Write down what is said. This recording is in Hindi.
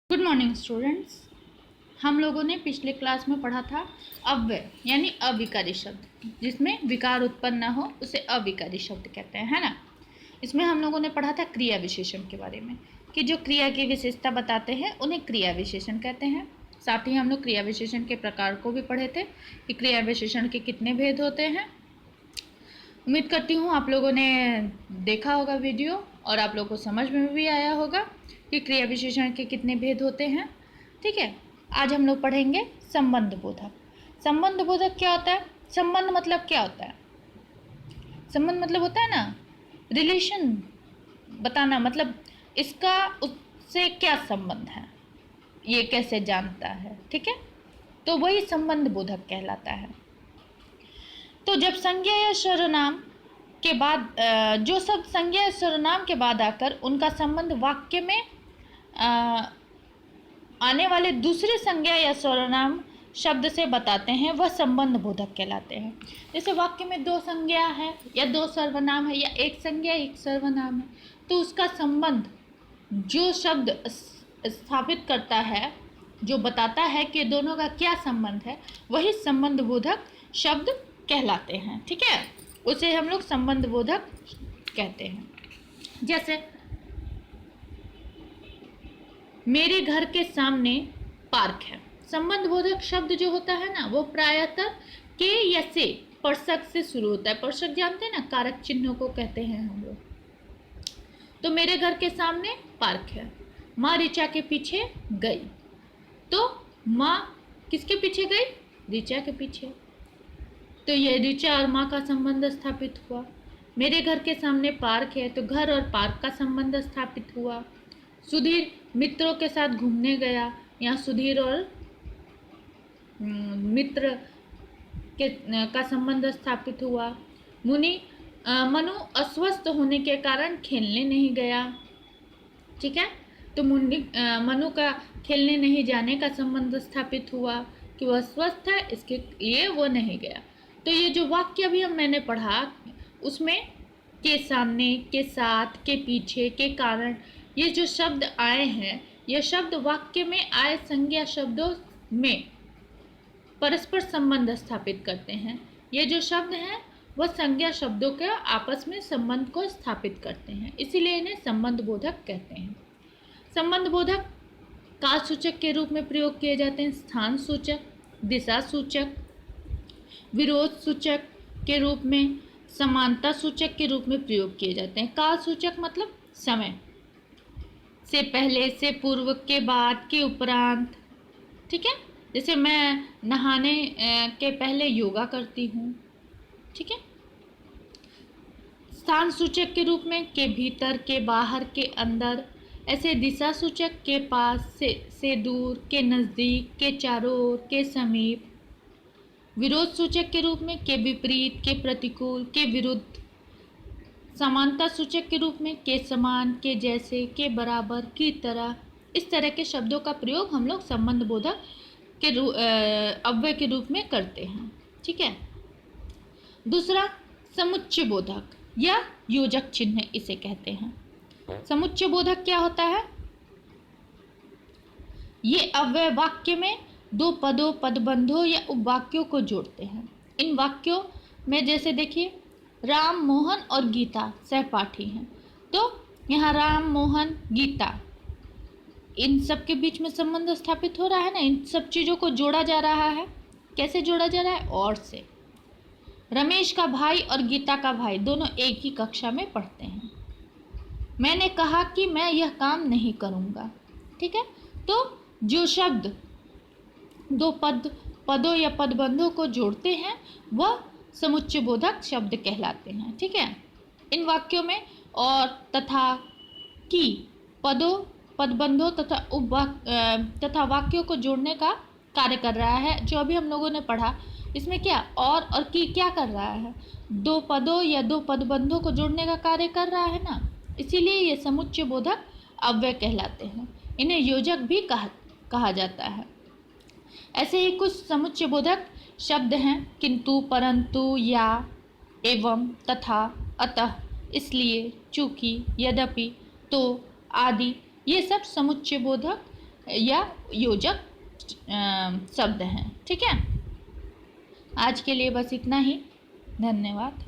Good morning students. हम लोगों ने पिछले क्लास में पढ़ा था अव्यय यानी अविकारी शब्द, जिसमें विकार उत्पन्न न हो उसे अविकारी शब्द कहते हैं, है ना। इसमें हम लोगों ने पढ़ा था क्रिया विशेषण के बारे में कि जो क्रिया की विशेषता बताते हैं उन्हें क्रिया विशेषण कहते हैं। साथ ही हम लोग क्रिया विशेषण के प्रकार को भी पढ़े थे कि क्रिया विशेषण के कितने भेद होते हैं। उम्मीद करती हूँ आप लोगों ने देखा होगा वीडियो और आप लोगों को समझ में भी आया होगा कि क्रिया विशेषण के कितने भेद होते हैं। ठीक है, आज हम लोग पढ़ेंगे संबंध बोधक। संबंध बोधक क्या होता है? संबंध मतलब क्या होता है? संबंध मतलब होता है ना रिलेशन बताना, मतलब इसका उससे क्या संबंध है, ये कैसे जानता है। ठीक है, तो वही संबंध बोधक कहलाता है। तो जब संज्ञा या सर्वनाम के बाद जो शब्द संज्ञा या सर्वनाम के बाद आकर उनका संबंध वाक्य में आने वाले दूसरे संज्ञा या सर्वनाम शब्द से बताते हैं, वह संबंध बोधक कहलाते हैं। जैसे वाक्य में दो संज्ञा है या दो सर्वनाम है या एक संज्ञा एक सर्वनाम है, तो उसका संबंध जो शब्द स्थापित करता है, जो बताता है कि दोनों का क्या संबंध है, वही संबंध बोधक शब्द कहलाते हैं। ठीक है, उसे हम लोग संबंध बोधक कहते हैं। जैसे मेरे घर के सामने पार्क है। संबंध बोधक शब्द जो होता है ना, वो प्रायतः के या से स्पर्शक से शुरू होता है। स्पर्शक जानते हैं ना, कारक चिन्हों को कहते हैं हम लोग। तो मेरे घर के सामने पार्क है, माँ ऋचा के पीछे गई। तो माँ किसके पीछे गई? ऋचा के पीछे। तो ये ऋचा और माँ का संबंध स्थापित हुआ। मेरे घर के सामने पार्क है, तो घर और पार्क का संबंध स्थापित हुआ। सुधीर मित्रों के साथ घूमने गया, यहाँ सुधीर और मित्र के का संबंध स्थापित हुआ। मनु अस्वस्थ होने के कारण खेलने नहीं गया। ठीक है, तो मनु का खेलने नहीं जाने का संबंध स्थापित हुआ कि वह स्वस्थ है, इसके लिए वो नहीं गया। तो ये जो वाक्य अभी मैंने पढ़ा, उसमें के सामने, के साथ, के पीछे, के कारण, ये जो शब्द आए हैं, ये शब्द वाक्य में आए संज्ञा शब्दों में परस्पर संबंध स्थापित करते हैं। ये जो शब्द हैं वह संज्ञा शब्दों के आपस में संबंध को स्थापित करते हैं, इसीलिए इन्हें संबंध बोधक कहते हैं। संबंध बोधक काल सूचक के रूप में प्रयोग किए जाते हैं, स्थान सूचक, दिशा सूचक, विरोध सूचक के रूप में, समानता सूचक के रूप में प्रयोग किए जाते हैं। काल सूचक मतलब समय, से पहले, से पूर्व, के बाद, के उपरांत। ठीक है, जैसे मैं नहाने के पहले योगा करती हूँ। ठीक है। स्थान सूचक के रूप में के भीतर, के बाहर, के अंदर। ऐसे दिशा सूचक के पास, से दूर, के नज़दीक, के चारों ओर, के समीप। विरोध सूचक के रूप में के विपरीत, के प्रतिकूल, के विरुद्ध। समानता सूचक के रूप में के समान, के जैसे, के बराबर, की तरह। इस तरह के शब्दों का प्रयोग हम लोग संबंध बोधक के अव्यय के रूप में करते हैं। ठीक है। दूसरा समुच्चय बोधक या योजक चिन्ह इसे कहते हैं। समुच्चय बोधक क्या होता है? ये अव्यय वाक्य में दो पदों, पदबंधों या उपवाक्यों को जोड़ते हैं। इन वाक्यों में जैसे देखिए, राम, मोहन और गीता सहपाठी हैं, तो यहाँ राम, मोहन, गीता, इन सब के बीच में संबंध स्थापित हो रहा है ना। इन सब चीज़ों को जोड़ा जा रहा है। कैसे जोड़ा जा रहा है? और से। रमेश का भाई और गीता का भाई दोनों एक ही कक्षा में पढ़ते हैं। मैंने कहा कि मैं यह काम नहीं करूँगा। ठीक है, तो जो शब्द दो पदों या पदबंधों को जोड़ते हैं वह समुच्चय बोधक शब्द कहलाते हैं। ठीक है, इन वाक्यों में और तथा, की पदों, पदबंधों तथा वाक्यों को जोड़ने का कार्य कर रहा है। जो अभी हम लोगों ने पढ़ा, इसमें क्या और की क्या कर रहा है? दो पदों या दो पदबंधों को जोड़ने का कार्य कर रहा है ना, इसीलिए ये समुच्चय बोधक अव्यय कहलाते हैं। इन्हें योजक भी कहा जाता है। ऐसे ही कुछ समुच्चय बोधक शब्द हैं, किंतु, परंतु, या, एवं, तथा, अतः, इसलिए, चूंकि, यद्यपि, तो आदि। ये सब समुच्चय बोधक या योजक शब्द हैं। ठीक है, आज के लिए बस इतना ही। धन्यवाद।